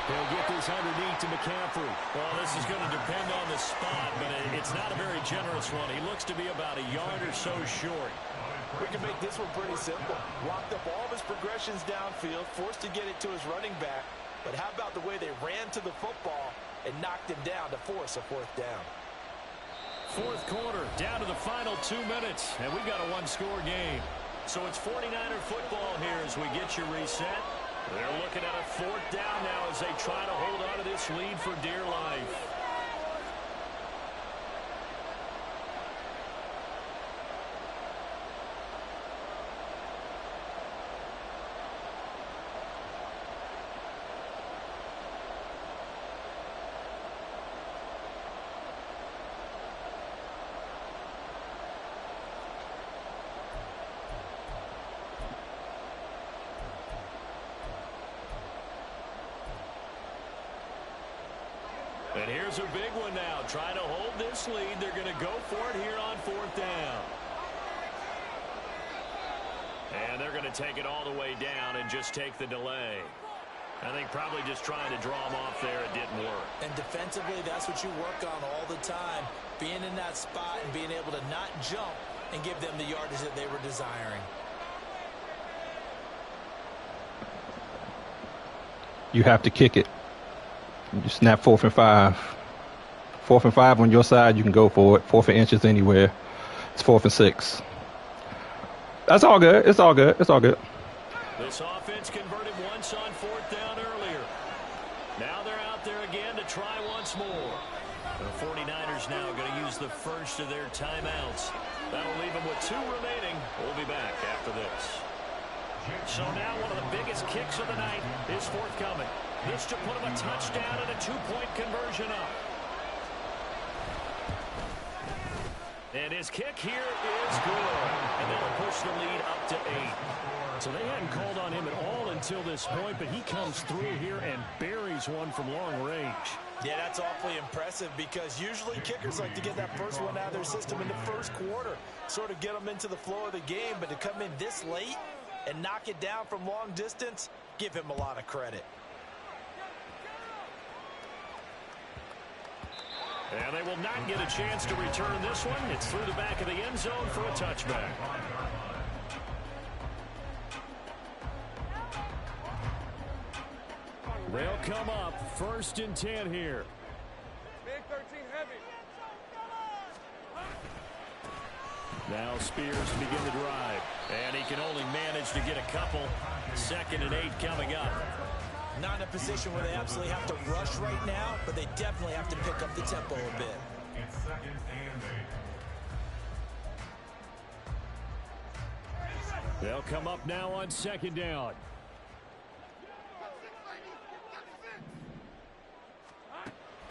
He'll get this underneath to McCaffrey. Well, this is going to depend on the spot, but it's not a very generous one. He looks to be about a yard or so short. We can make this one pretty simple. Locked up all of his progressions downfield, forced to get it to his running back. But how about the way they ran to the football and knocked him down to force a 4th down? 4th quarter, down to the final 2 minutes, and we've got a one-score game. So it's 49er football here as we get you reset. They're looking at a 4th down now as they try to hold on to this lead for dear life. And here's a big one now. Trying to hold this lead. They're going to go for it here on 4th down. And they're going to take it all the way down and just take the delay. I think probably just trying to draw them off there. It didn't work. And defensively, that's what you work on all the time. Being in that spot and being able to not jump and give them the yardage that they were desiring. You have to kick it. You snap 4th and 5. 4th and 5 on your side, you can go for it. 4th and inches anywhere. It's 4th and 6. That's all good. It's all good. It's all good. This offense converted once on 4th down earlier. Now they're out there again to try once more. The 49ers now going to use the first of their timeouts. That'll leave them with 2 remaining. We'll be back after this. So now one of the biggest kicks of the night is forthcoming. This to put him a touchdown and a 2-point conversion up. And his kick here is good. And they'll push the lead up to 8. So they hadn't called on him at all until this point, but he comes through here and buries one from long range. Yeah, that's awfully impressive because usually kickers like to get that first one out of their system in the first quarter, sort of get them into the flow of the game, but to come in this late and knock it down from long distance, give him a lot of credit. And they will not get a chance to return this one. It's through the back of the end zone for a touchback. They'll come up 1st and 10 here. Now Spears to begin the drive. And he can only manage to get a couple. 2nd and 8 coming up. Not in a position where they absolutely have to rush right now, but they definitely have to pick up the tempo a bit. It's 2nd and 8. They'll come up now on 2nd down.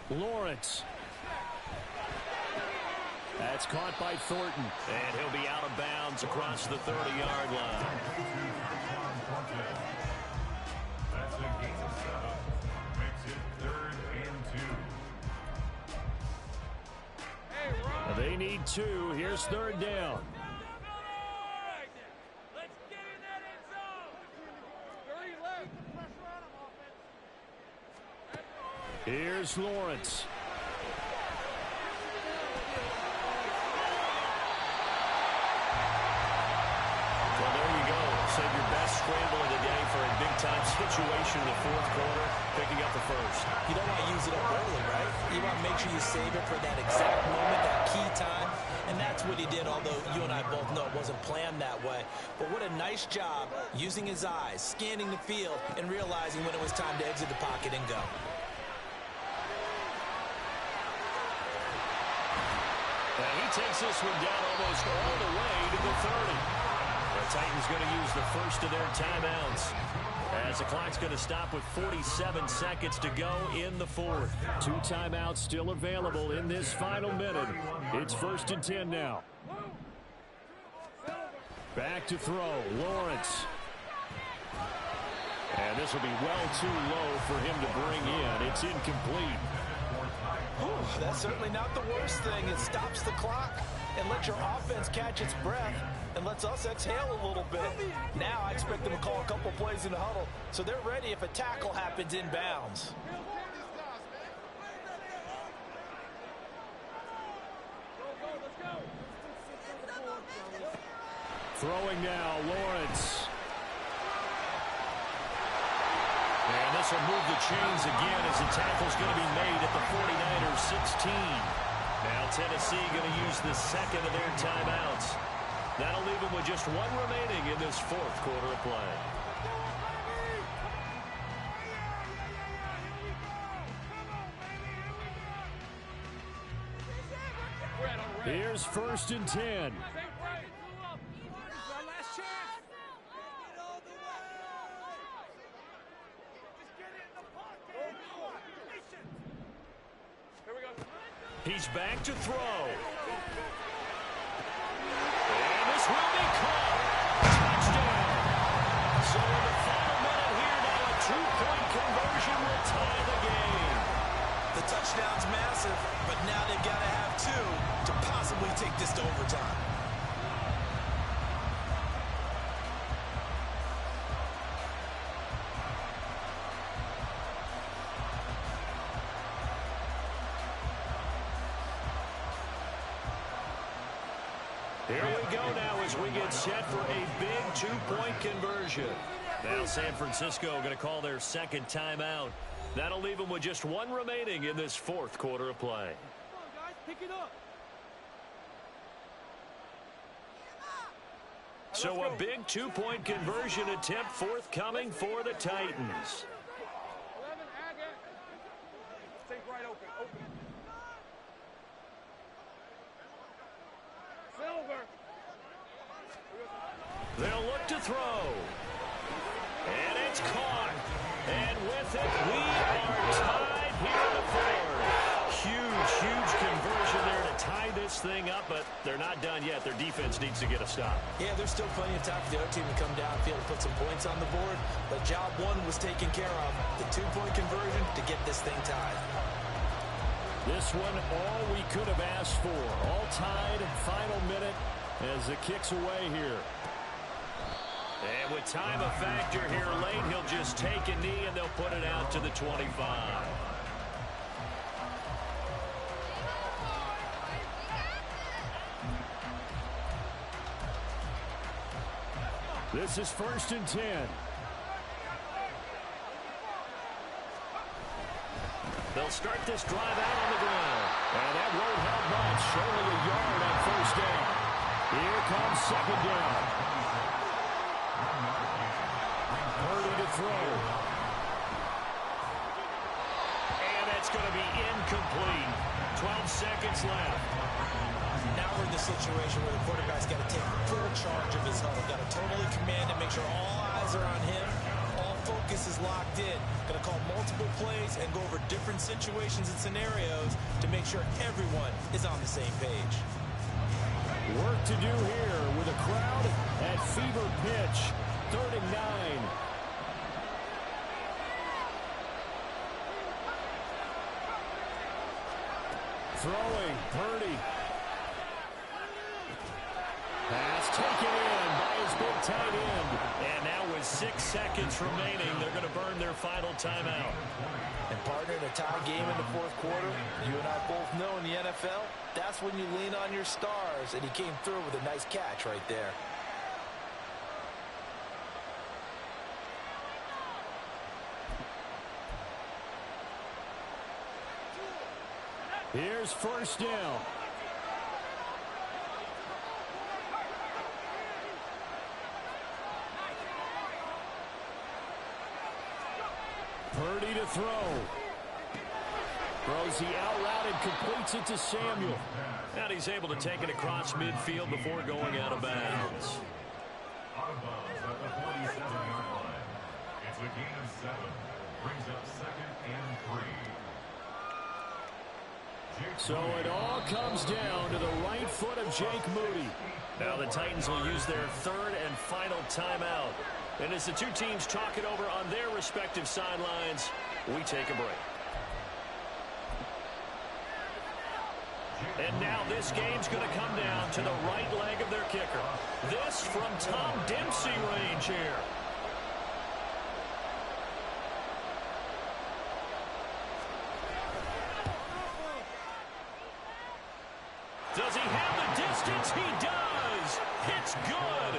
Lawrence. That's caught by Thornton. And he'll be out of bounds across the 30-yard line. That's a gain of 7. Makes it 3rd and 2. They need 2. Here's 3rd down. Here's Lawrence. Well, there you go. Save your best scramble of the day for a big-time situation in the 4th quarter, picking up the 1st. You don't want to use it up early, right? You want to make sure you save it for that exact moment, that key time. And that's what he did, although you and I both know it wasn't planned that way. But what a nice job using his eyes, scanning the field, and realizing when it was time to exit the pocket and go. And he takes this one down almost all the way to the 30. The Titans going to use the first of their timeouts, as the clock's going to stop with 47 seconds to go in the 4th. 2 timeouts still available in this final minute. It's 1st and 10 now. Back to throw, Lawrence. And this will be well too low for him to bring in. It's incomplete. Whew, that's certainly not the worst thing. It stops the clock and lets your offense catch its breath and lets us exhale a little bit. Now I expect them to call a couple plays in the huddle so they're ready if a tackle happens inbounds. Throwing now, Lawrence. And this will move the chains again as the tackle's going to be made at the 49ers 16. Now Tennessee going to use the second of their timeouts. That'll leave them with just 1 remaining in this 4th quarter of play. Here's 1st and 10. He's back to throw. And this will be caught. Touchdown. So in the final minute here now, a 2-point conversion will tie the game. The touchdown's massive, but now they've got to have 2 to possibly take this to overtime. Here we go now as we get set for a big 2-point conversion. Now San Francisco going to call their second timeout. That'll leave them with just 1 remaining in this 4th quarter of play. Come on, guys, pick it up. So a big 2-point conversion attempt forthcoming for the Titans. 11, Agate. Take right open. Silver. They'll look to throw. And it's caught. And with it, we are tied here in the 4th. Huge conversion there to tie this thing up, but they're not done yet. Their defense needs to get a stop. Yeah, there's still plenty of time for the other team to come downfield and put some points on the board, but job 1 was taken care of. The 2-point conversion to get this thing tied. This one, all we could have asked for. All tied, final minute as it kicks away here. And with time a factor here late, he'll just take a knee and they'll put it out to the 25. This is 1st and 10. They'll start this drive out on the ground. And that That's only a yard on first down. Here comes second down. Purdy to throw. And that's going to be incomplete. 12 seconds left. Now we're in the situation where the quarterback's got to take full charge of his huddle. Got to totally command and make sure all eyes are on him. All focus is locked in. Going to call multiple plays and go over different situations and scenarios to make sure everyone is on the same page. Work to do here with a crowd at fever pitch. 3rd and 9. Throwing, Purdy. Pass taken in by his big tight end. And now with 6 seconds remaining, they're going to burn their final timeout. And partner, in a tie game in the 4th quarter, you and I both know in the NFL, that's when you lean on your stars, and he came through with a nice catch right there. Here's first down. Purdy to throw. Throws the out route and completes it to Samuel. And he's able to take it across midfield before going out of bounds. Out of bounds at the 47-yard line. It's a gain of 7. Brings up 2nd and 3. So it all comes down to the right foot of Jake Moody. Now the Titans will use their 3rd and final timeout. And as the two teams talk it over on their respective sidelines, we take a break. And now this game's going to come down to the right leg of their kicker. This from Tom Dempsey range here. Does he have the distance? He does. It's good.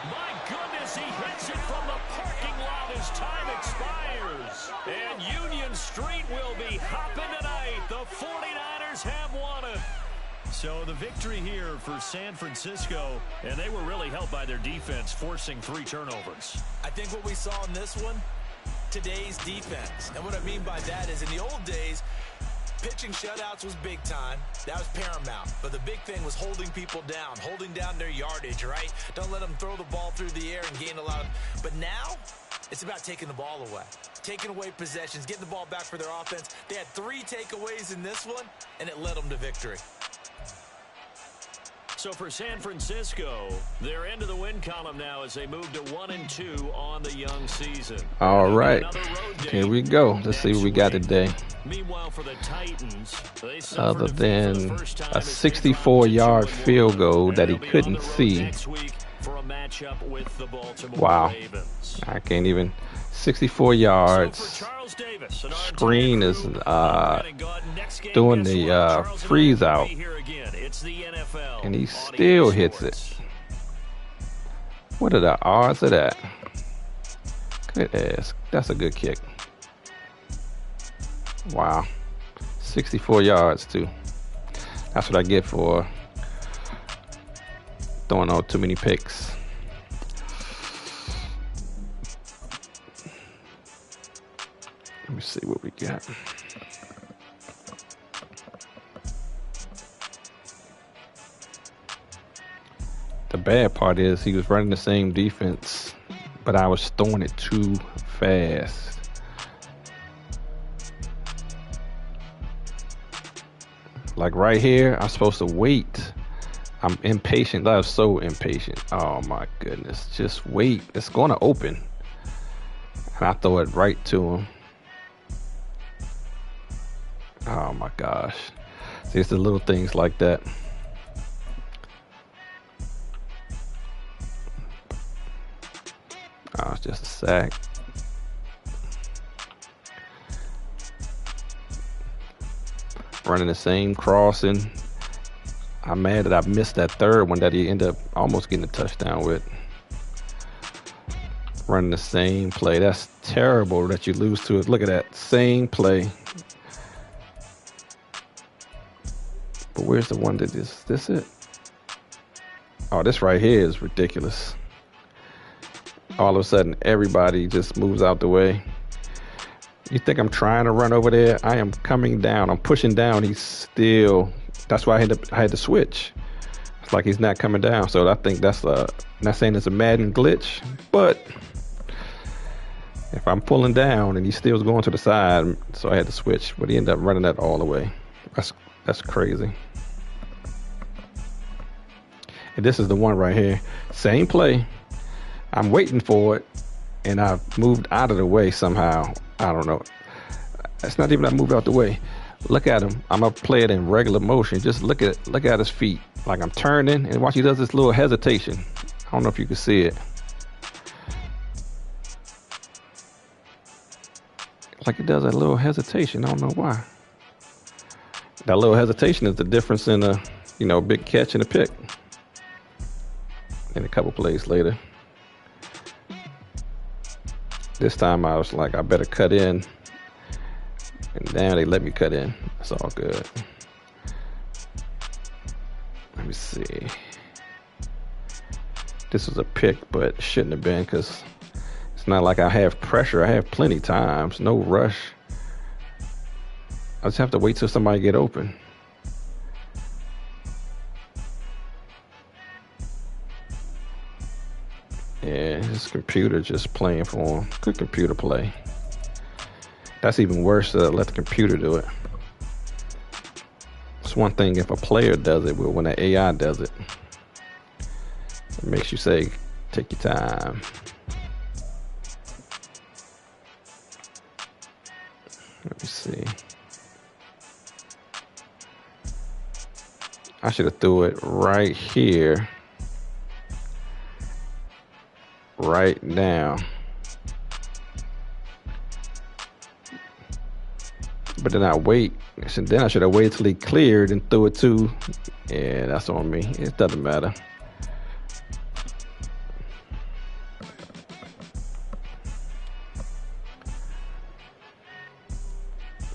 My goodness, he hits it from the parking lot as time expires. And Union Street will be hopping tonight. The 49ers have won it. So the victory here for San Francisco, and they were really helped by their defense, forcing 3 turnovers. I think what we saw in this one, today's defense. And what I mean by that is in the old days, pitching shutouts was big time. That was paramount. But the big thing was holding people down, holding down their yardage, right? Don't let them throw the ball through the air and gain a lot of... But now, it's about taking the ball away. Taking away possessions, getting the ball back for their offense. They had 3 takeaways in this one, and it led them to victory. So for San Francisco, they're into the win column now as they move to 1-2 on the young season. All right, here we go. Let's see what we got today. Meanwhile, for the Titans, other than a 64-yard field goal that he couldn't see. Wow, I can't even. 64 yards. Screen is doing the freeze out, and he still hits it. What are the odds of that? Good ass. That's a good kick. Wow. 64 yards too. That's what I get for throwing out too many picks. Let me see what we got. The bad part is he was running the same defense, but I was throwing it too fast. Like right here, I'm supposed to wait. I'm impatient. I was so impatient. Oh my goodness. Just wait. It's going to open. And I throw it right to him. Oh my gosh. See, it's the little things like that. Oh, it's just a sack. Running the same crossing. I'm mad that I missed that third one that he ended up almost getting a touchdown with. Running the same play. That's terrible that you lose to it. Look at that. Same play. But where's the one that is this it? Oh, this right here is ridiculous. All of a sudden, everybody just moves out the way. You think I'm trying to run over there? I am coming down. I'm pushing down. He's still. That's why I had to switch. It's like he's not coming down. So I think that's not saying it's a Madden glitch, but if I'm pulling down and he still going to the side, so I had to switch. But he ended up running that all the way. That's crazy. And this is the one right here. Same play. I'm waiting for it, and I've moved out of the way somehow. I don't know. It's not even I moved out the way. Look at him. I'm gonna play it in regular motion. Just look at his feet. Like I'm turning, and watch he does this little hesitation. I don't know if you can see it. Like he does that little hesitation. I don't know why. That little hesitation is the difference in a big catch and a pick. And a couple plays later. This time I was like, I better cut in. And now they let me cut in. It's all good. Let me see. This was a pick, but it shouldn't have been because it's not like I have pressure. I have plenty times. No rush. I just have to wait till somebody get open. Yeah, his computer just playing for him. Good computer play. That's even worse to let the computer do it. It's one thing if a player does it, but when the AI does it, it makes you say, take your time. Let me see. I should have threw it right here. Right now. But then I wait. So then I should have waited till he cleared and threw it too. Yeah, that's on me. It doesn't matter.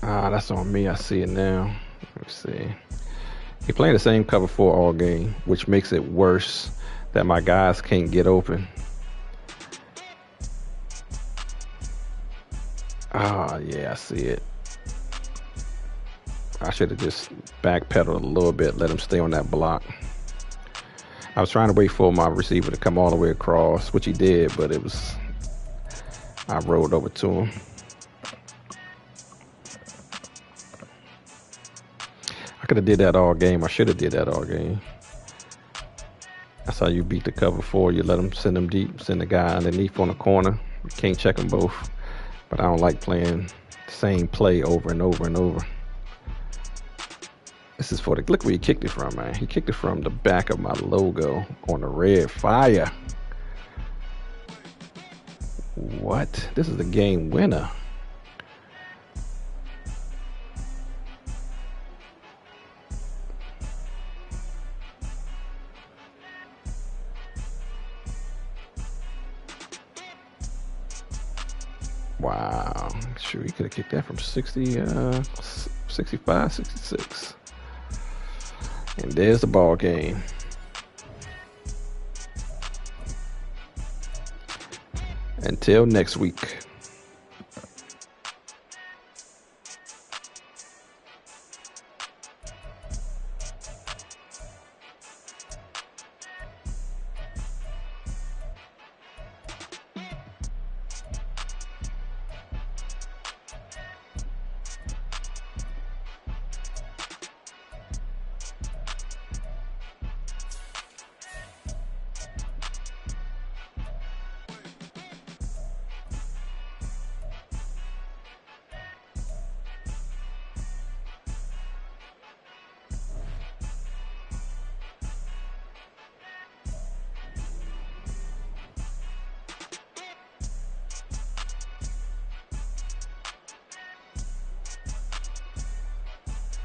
That's on me. I see it now. Let me see. He playing the same cover 4 all game, which makes it worse that my guys can't get open. Yeah, I see it. I should have just backpedaled a little bit, let him stay on that block. I was trying to wait for my receiver to come all the way across, which he did, but I rolled over to him. I could have did that all game. I should have did that all game. That's how you beat the cover 4. You let them send them deep, send the guy underneath on the corner. You can't check them both. But I don't like playing the same play over and over and over. This is for the... Look where he kicked it from, man. He kicked it from the back of my logo on the red fire. What? This is the game winner. Wow. Sure, he could have kicked that from 65, 66. And there's the ball game. Until next week.